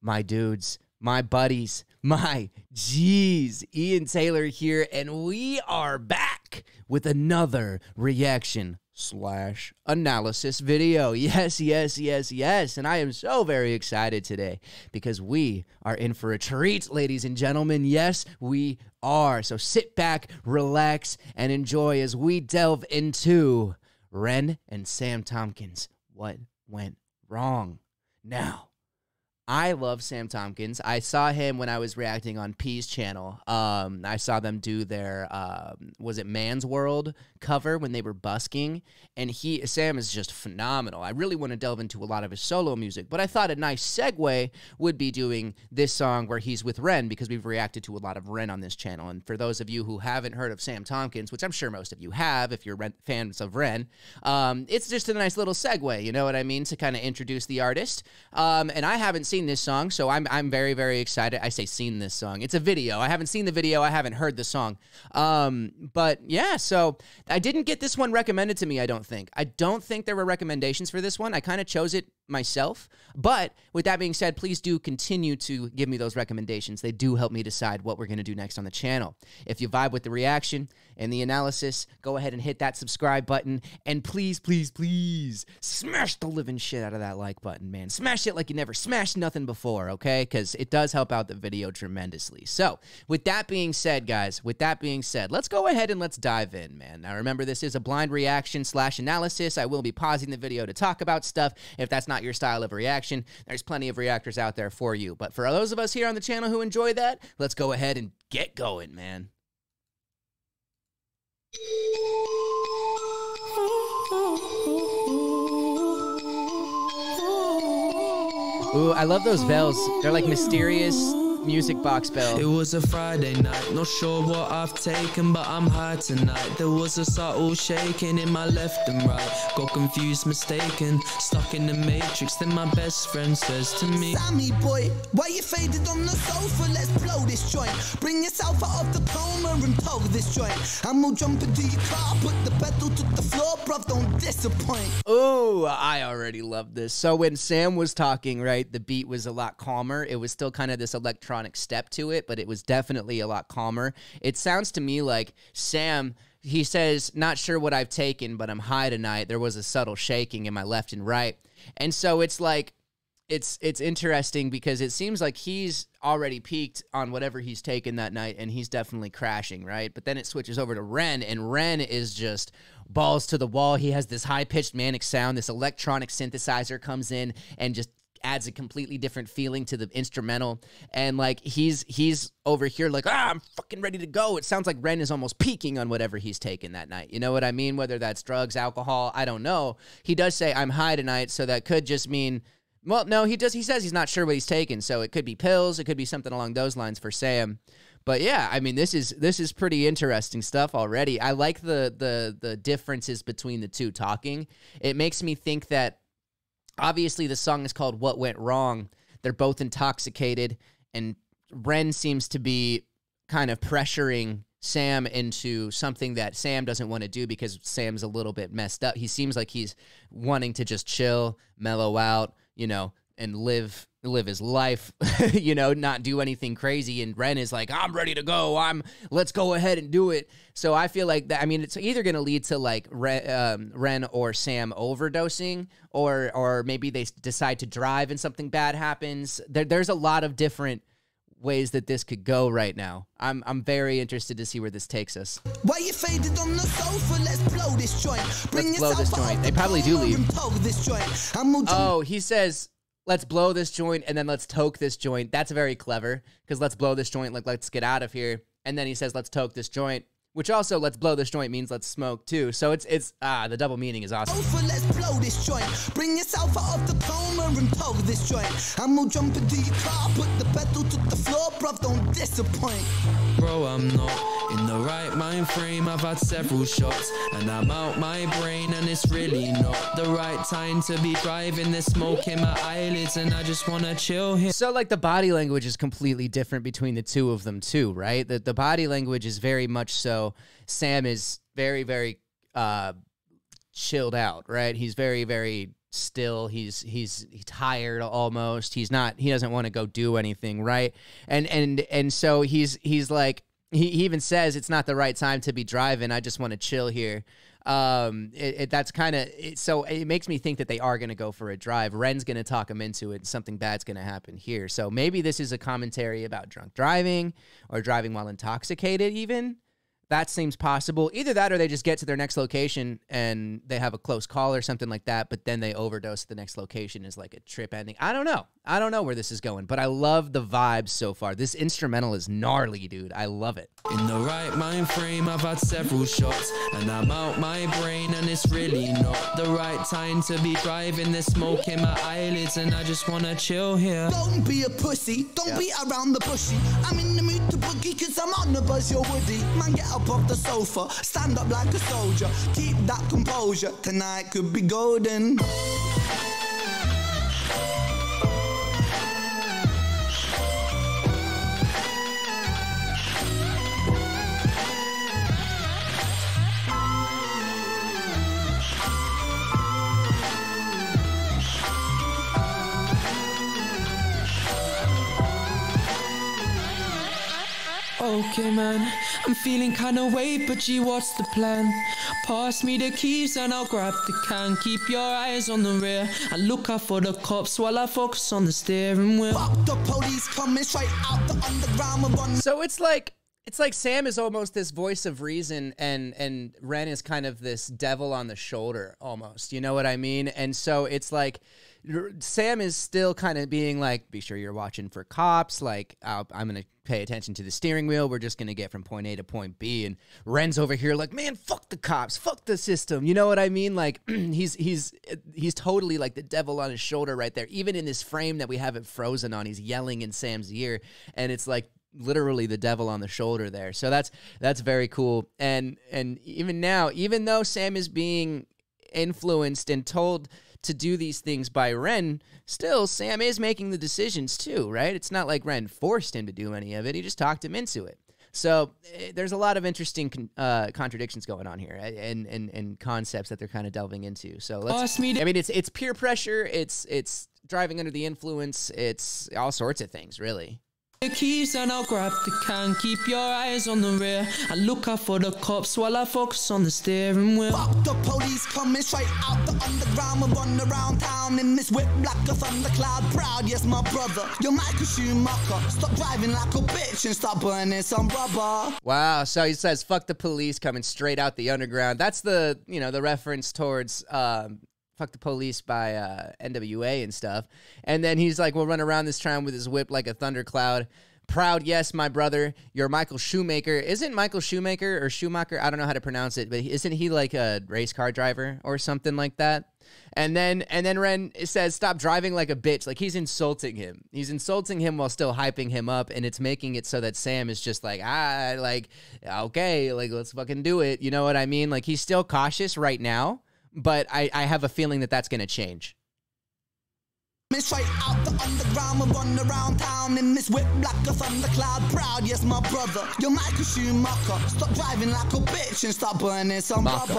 my dudes, my buddies, my G's. Ian Taylor here, and we are back with another reaction / analysis video. Yes, yes, yes, yes. And I am so very excited today because we are in for a treat, ladies and gentlemen. Yes, we are. So sit back, relax, and enjoy as we delve into Ren and Sam Tompkins. What went wrong? Now, I love Sam Tompkins. I saw him when I was reacting on P's channel. I saw them do their, was it Man's World cover when they were busking? And Sam is just phenomenal. I really want to delve into a lot of his solo music, but I thought a nice segue would be doing this song where he's with Ren, because we've reacted to a lot of Ren on this channel. And for those of you who haven't heard of Sam Tompkins, which I'm sure most of you have if you're fans of Ren, it's just a nice little segue, you know what I mean, to kind of introduce the artist. And I haven't seen this song, so I'm very, very excited. I say seen this song. It's a video. I haven't seen the video. I haven't heard the song. But yeah, so I didn't get this one recommended to me, I don't think. I don't think there were recommendations for this one. I kind of chose it myself. But with that being said, please do continue to give me those recommendations. They do help me decide what we're going to do next on the channel. If you vibe with the reaction and the analysis, go ahead and hit that subscribe button. And please, please, please smash the living shit out of that like button, man. Smash it like you never smashed nothing before, okay? Because it does help out the video tremendously. So with that being said, guys, let's go ahead and let's dive in, man. Now remember, this is a blind reaction / analysis. I will be pausing the video to talk about stuff. If that's not your style of reaction, there's plenty of reactors out there for you. But for those of us here on the channel who enjoy that, let's go ahead and get going, man. Ooh, I love those bells. They're like mysterious music box bells. It was a Friday night, not sure what I've taken, but I'm high tonight. There was a subtle shaking in my left and right. Got confused, mistaken, stuck in the matrix. Then my best friend says to me, Sammy boy, why you faded on the sofa? Let's blow this joint. Bring yourself out of the coma and tug this joint. And we'll jump into your car, put the pedal to the floor, bruv, don't disappoint. Ooh, I already love this. So when Sam was talking, right, the beat was a lot calmer. It was still kind of this electronic step to it, but it was definitely a lot calmer. It sounds to me like Sam, he says, not sure what I've taken, but I'm high tonight. There was a subtle shaking in my left and right. And so it's like, it's interesting because it seems like he's already peaked on whatever he's taken that night, and he's definitely crashing, right? But then it switches over to Ren, and Ren is just balls to the wall. He has this high-pitched manic sound. This electronic synthesizer comes in and just adds a completely different feeling to the instrumental. And like he's over here like, I'm fucking ready to go. It sounds like Ren is almost peaking on whatever he's taken that night. You know what I mean? Whether that's drugs, alcohol, I don't know. He does say I'm high tonight, so that could just mean, well, no, he says he's not sure what he's taken, so it could be pills, it could be something along those lines for Sam. But yeah, I mean, this is pretty interesting stuff already. I like the differences between the two talking. It makes me think that obviously the song is called What Went Wrong. They're both intoxicated, and Ren seems to be kind of pressuring Sam into something that Sam doesn't want to do because Sam's a little bit messed up. He seems like he's wanting to just chill, mellow out, you know, and live his life, you know, not do anything crazy. And Ren is like, I'm ready to go. Let's go ahead and do it. So I feel like that, I mean, it's either going to lead to like Ren or Sam overdosing, or maybe they decide to drive and something bad happens. There's a lot of different ways that this could go right now. I'm very interested to see where this takes us. Why you faded on the sofa? Let's blow this joint. Let's blow this joint. They probably do leave. Oh, he says, let's blow this joint and then let's toke this joint. That's very clever, because let's blow this joint, like let's get out of here. And then he says, let's toke this joint, which also let's blow this joint means let's smoke too. So it's the double meaning is awesome. Let's blow this joint. Bring yourself out of the coma and tug this joint. And we'll jump into your car, put the pedal to the floor, bruv, don't disappoint. Bro, I'm not in the right mind frame. I've had several shots and I'm out my brain, and it's really not the right time to be driving. There's smoke in my eyelids and I just wanna chill here. So like the body language is completely different between the two of them too, right? The body language is very much so. Sam is very, very chilled out, right? He's very, very still. He's tired almost. He doesn't want to go do anything, right? And so he's like, he even says it's not the right time to be driving. I just want to chill here. That's kind of so it makes me think that they are going to go for a drive. Ren's going to talk him into it, and something bad's going to happen here. So maybe this is a commentary about drunk driving or driving while intoxicated even. That seems possible. Either that or they just get to their next location and they have a close call or something like that, but then they overdose at the next location is like a trip ending. I don't know. I don't know where this is going, but I love the vibes so far. This instrumental is gnarly, dude. I love it. In the right mind frame, I've had several shots, and I'm out my brain, and it's really not the right time to be driving. There's smoke in my eyelids, and I just wanna chill here. Don't be a pussy, don't be around the bushy. I'm in the mood to boogie, cause I'm on the buzz, you're woody. Man, get up off the sofa, stand up like a soldier. Keep that composure, tonight could be golden. Okay, man, I'm feeling kinda weird, but gee, what's the plan? Pass me the keys and I'll grab the can. Keep your eyes on the rear and look out for the cops while I focus on the steering wheel. Fuck the police coming straight out the underground. We're running. So it's like Sam is almost this voice of reason, and Ren is kind of this devil on the shoulder almost. You know what I mean? And so it's like Sam is still kind of being like, be sure you're watching for cops. Like, I'm going to pay attention to the steering wheel. We're just going to get from point A to point B. And Ren's over here like, man, fuck the cops. Fuck the system. You know what I mean? Like, he's totally like the devil on his shoulder right there. Even in this frame that we have it frozen on, he's yelling in Sam's ear. And it's like literally the devil on the shoulder there. So that's very cool. And even now, even though Sam is being influenced and told to do these things by Ren, still Sam is making the decisions too, right? It's not like Ren forced him to do any of it. He just talked him into it. So there's a lot of interesting contradictions going on here, and concepts that they're kind of delving into. So it's peer pressure, it's driving under the influence, it's all sorts of things, really. The keys and I'll grab the can. Keep your eyes on the rear and look out for the cops while I focus on the steering wheel. Fuck the police coming straight out the underground. We run around town in this whip like a thundercloud. Proud, yes, my brother. You're Michael Schumacher. Stop driving like a bitch and start burning some rubber. Wow, so he says, fuck the police coming straight out the underground. That's the reference towards Fuck the Police by NWA and stuff. And then he's like, we'll run around this town with his whip like a thundercloud. Proud, yes, my brother. You're Michael Schumacher. Isn't Michael Schumacher or Schumacher? I don't know how to pronounce it, but isn't he like a race car driver or something like that? And then Ren says, stop driving like a bitch. Like, he's insulting him. He's insulting him while still hyping him up, and it's making it so that Sam is just like, okay, like, let's fucking do it. You know what I mean? Like, he's still cautious right now, but I have a feeling that that's going to change. Straight out the underground, we run around town in this whip like a thundercloud. Proud, yes, my brother. You're Michael Schumacher. Stop driving like a bitch and start burning some rubber.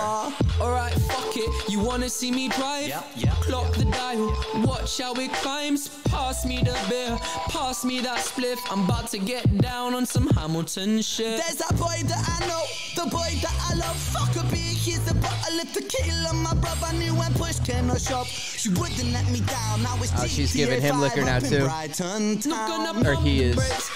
Alright, fuck it. You wanna see me drive? Yeah. Clock the dial. Watch how it climbs. Pass me the beer. Pass me that spliff. I'm about to get down on some Hamilton shit. There's that boy that I know, the boy that I love. Fuck a beer, here's the bottle of tequila. My brother knew when push came or shove. She wouldn't let me down. Now it's she's giving him liquor now too. Or he is.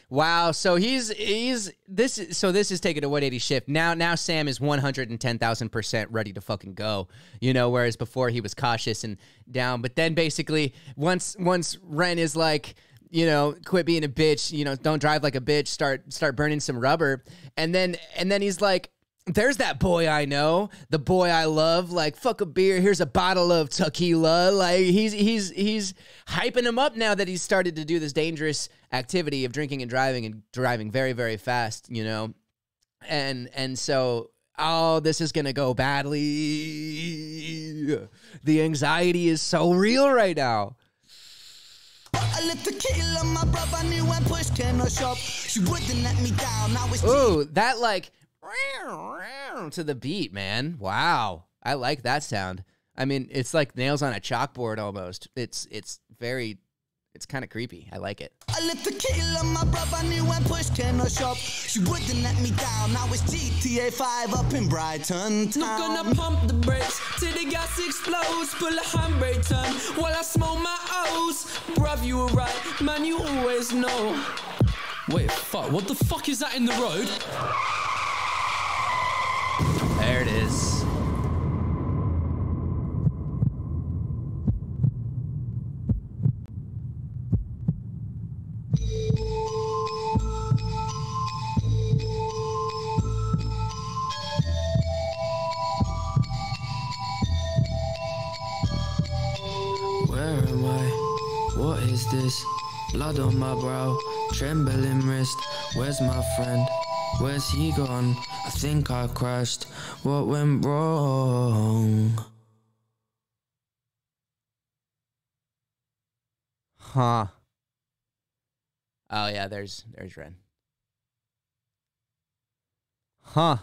Wow, so this is taking a 180 shift. Now Sam is 110,000% ready to fucking go. You know, whereas before he was cautious and down. But then basically once Ren is like, you know, quit being a bitch, you know, don't drive like a bitch, start burning some rubber. And then he's like, there's that boy I know, the boy I love, like, fuck a beer, here's a bottle of tequila. Like, he's hyping him up now that he's started to do this dangerous activity of drinking and driving very, very fast, you know? And so, this is gonna go badly. The anxiety is so real right now. Ooh, that like to the beat, man. Wow. I like that sound. I mean, it's like nails on a chalkboard almost. It's kind of creepy. I like it. I lift the kill on my brother, knew when push came to shove. She wouldn't let me down. Now it's GTA 5 up in Brighton town. Not gonna pump the brakes till the gas explodes. Pull a handbrake turn while I smoke my O's. Bruv, you were right, man, you always know. Wait, fuck, what the fuck is that in the road? There it is. What is this? Blood on my brow, trembling wrist. Where's my friend? Where's he gone? I think I crashed. What went wrong? Huh. Oh yeah, there's Ren. Huh.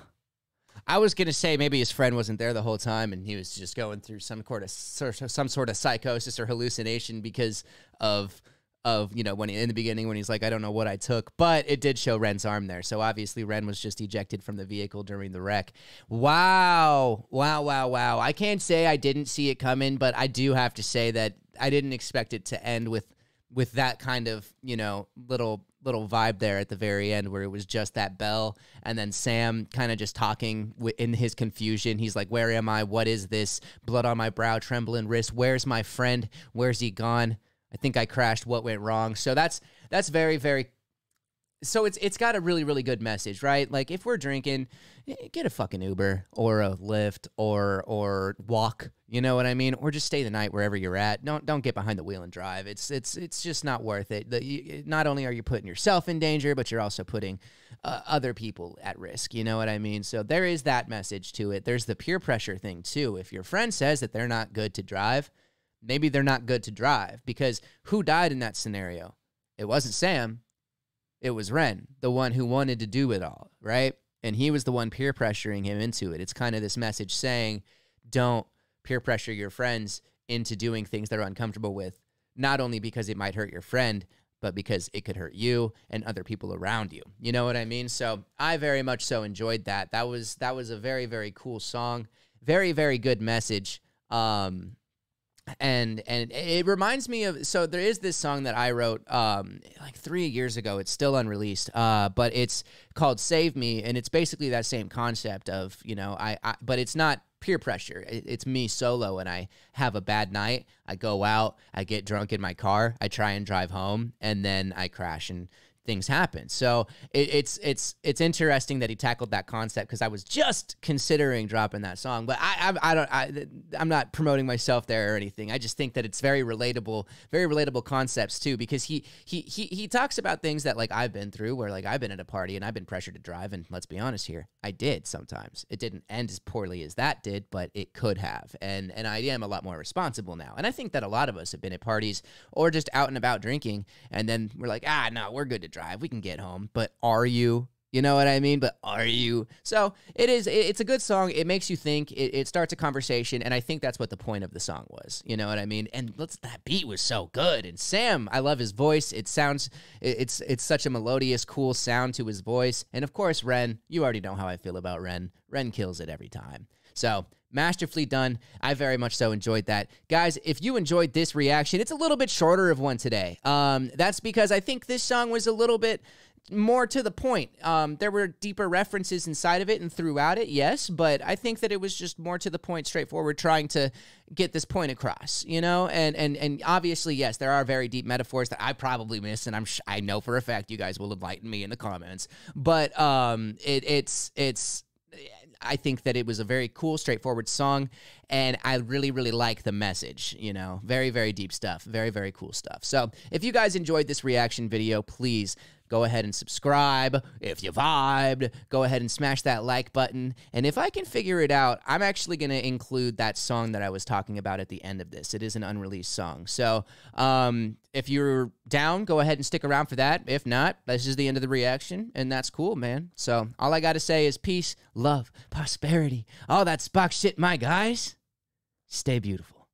I was gonna say maybe his friend wasn't there the whole time and he was just going through some sort of psychosis or hallucination because of when in the beginning when he's like, I don't know what I took, but it did show Ren's arm there, so obviously Ren was just ejected from the vehicle during the wreck. Wow. I can't say I didn't see it coming, but I do have to say that I didn't expect it to end with that kind of little vibe there at the very end where it was just that bell and then Sam kind of just talking in his confusion. He's like, where am I? What is this? Blood on my brow, trembling wrist. Where's my friend? Where's he gone? I think I crashed. What went wrong? So that's very, very... So it's got a really, really good message, right? Like if we're drinking, get a fucking Uber or a Lyft or walk, you know what I mean? Or just stay the night wherever you're at. Don't get behind the wheel and drive. It's just not worth it. Not only are you putting yourself in danger, but you're also putting other people at risk, you know what I mean? So there is that message to it. There's the peer pressure thing too. If your friend says that they're not good to drive, maybe they're not good to drive, because who died in that scenario? It wasn't Sam. It was Ren, the one who wanted to do it all, right? And he was the one peer pressuring him into it. It's kind of this message saying, don't peer pressure your friends into doing things they're uncomfortable with, not only because it might hurt your friend, but because it could hurt you and other people around you. You know what I mean? So I very much so enjoyed that. That was a very, very cool song. Very, very good message. And it reminds me of, so there is this song that I wrote like 3 years ago. It's still unreleased, but it's called Save Me, and it's basically that same concept of, but it's not peer pressure. It's me solo, and I have a bad night. I go out, I get drunk in my car, I try and drive home, and then I crash and things happen. So it's interesting that he tackled that concept, because I was just considering dropping that song, but I'm not promoting myself there or anything. I just think that it's very relatable concepts too, because he talks about things that like I've been through, where like I've been at a party and I've been pressured to drive, and let's be honest here, I did sometimes. It didn't end as poorly as that did, but it could have, and I am a lot more responsible now. And I think that a lot of us have been at parties or just out and about drinking, and then we're like, no, we're good to drive. We can get home. But are you? You know what I mean? But are you? So it's a good song. It makes you think. It starts a conversation, and I think that's what the point of the song was. You know what I mean? And that beat was so good. And Sam, I love his voice. It sounds, it's such a melodious, cool sound to his voice. And of course, Ren, you already know how I feel about Ren. Ren kills it every time. So masterfully done. I very much so enjoyed that. Guys, if you enjoyed this reaction, it's a little bit shorter of one today. That's because I think this song was a little bit more to the point. There were deeper references inside of it and throughout it, yes, but I think that it was just more to the point, straightforward, trying to get this point across, and obviously, yes, there are very deep metaphors that I probably missed, and I know for a fact you guys will enlighten me in the comments, but it's I think that it was a very cool, straightforward song, and I really, really like the message, very, very deep stuff, very, very cool stuff. So if you guys enjoyed this reaction video, please go ahead and subscribe. If you vibed, go ahead and smash that like button. And if I can figure it out, I'm actually going to include that song that I was talking about at the end of this. It is an unreleased song. So if you're down, go ahead and stick around for that. If not, this is the end of the reaction, and that's cool, man. So all I got to say is peace, love, prosperity, all that Spock shit, my guys. Stay beautiful.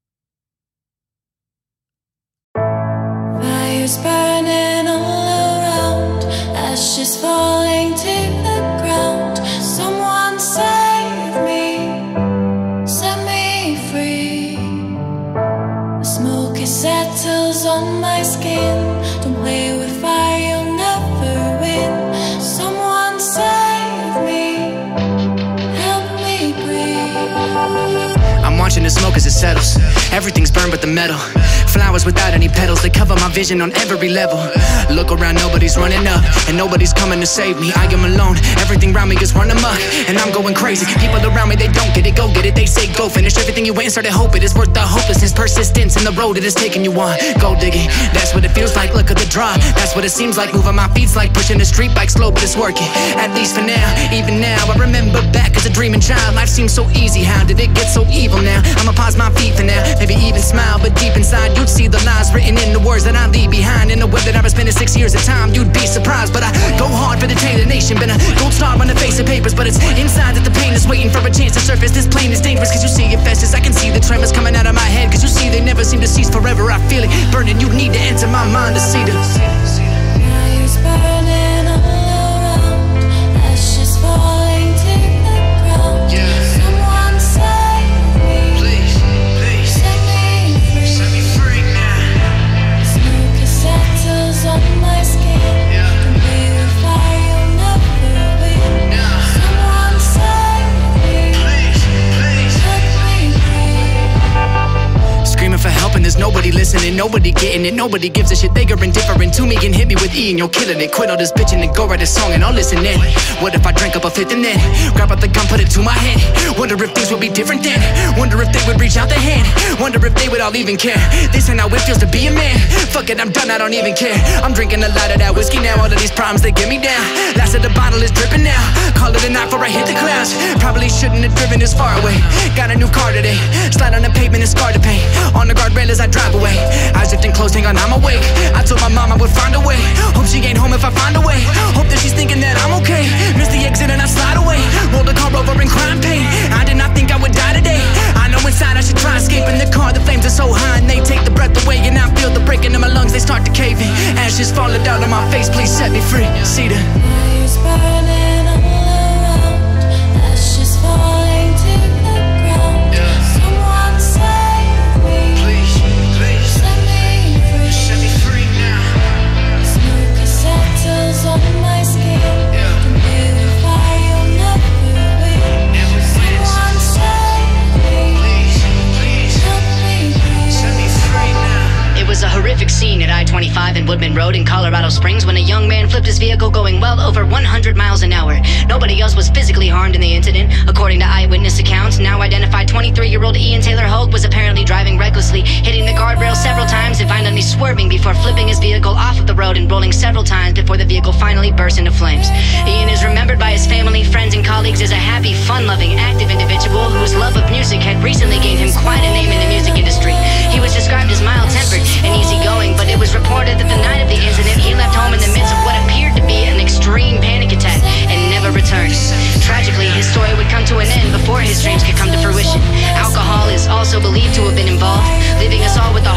Fires burning all around, ashes falling to the ground. Someone save me, set me free. The smoke it settles on my skin. Don't play with fire, you'll never win. Someone save me, help me breathe. I'm watching the smoke as it settles. Everything's burned but the metal. Flowers without any petals, they cover my vision on every level. Look around, nobody's running up, and nobody's coming to save me. I am alone, everything around me is running amok, and I'm going crazy. People around me, they don't get it, go get it. They say go finish everything you went and started hoping. It's worth the hopelessness, persistence, and the road it is taking you on. Go digging, that's what it feels like, look at the drive. That's what it seems like, moving my feet's like pushing the street bike slow, but it's working. At least for now, even now, I remember back as a dreaming child. Life seemed so easy, how did it get so evil now? I'ma pause my feet for now, maybe even smile, but deep inside you'd see the lies written in the words that I leave behind. In the web that I was spending 6 years of time, you'd be surprised. But I go hard for the Taylor Nation, been a gold star on the face of papers, but it's inside that the pain is waiting for a chance to surface. This plane is dangerous cause you see it festers. I can see the tremors coming out of my head cause you see they never seem to cease forever. I feel it burning, you need to enter my mind to see the Fires burning all around, ashes falling to the ground. Someone save me, please, set me free. set me free now. Smoke it settles on my skin. Don't play with fire, you'll never win. Someone save me, help me breathe. Screaming for help and there's nobody listening, nobody getting it, nobody gives a shit. They are indifferent to me and hit me with E and you're killing it. Quit all this bitching and go write a song and I'll listen in. What if I drank up a fifth and then grab out the gun, put it to my head? Wonder if things would be different then. Wonder if they would reach out their hand. Wonder if they would all even care. This ain't how it feels to be a man. Fuck it, I'm done, I don't even care. I'm drinking a lot of that whiskey now. All of these problems, they get me down. Last of the bottle is dripping now. Call it a night before I hit the clouds. Probably shouldn't have driven this far away. Got a new car today. Slide on the pavement and scar to paint. On the guardrail as I drive away. Eyes drifting close, hang on, I'm awake. I told my mom I would find a way. Hope she ain't home if I find a way. Hope that she's thinking that I'm okay. Miss the exit and I slide away. Roll the car over in crime pain. I did not think I would die today. I know inside I should try escaping the car. The flames are so high and they take the breath away. And I feel the breaking in my lungs, they start to cave in. Ashes falling down on my face, please set me free. See the Fires burning all around, ashes falling to the ground. Someone save me, set me free. Smoke it settles on my skin. Don't play with fire, you'll never win. Someone save me, help me breathe. It was a horrific scene at I-25 and Woodman Road in Colorado Springs when a young man flipped his vehicle going well over 100 miles an hour. Nobody else was physically harmed in the incident. According to eyewitness accounts, now identified 23-year-old Ian Taylor Hogue was apparently driving recklessly, hitting the guardrail several times and finally swerving before flipping his vehicle off of the road and rolling several times before the vehicle finally burst into flames. Ian is remembered by his family, friends, and colleagues as a happy, fun-loving, active individual whose love of music had recently gained him quite a name in the music industry. He was described as mild-tempered and easygoing, but it was reported that the night of the incident, he left home in the midst of what appeared to be an extreme panic attack and never returned. Tragically, his story would come to an end before his dreams could come to fruition. Alcohol is also believed to have been involved, leaving us all with a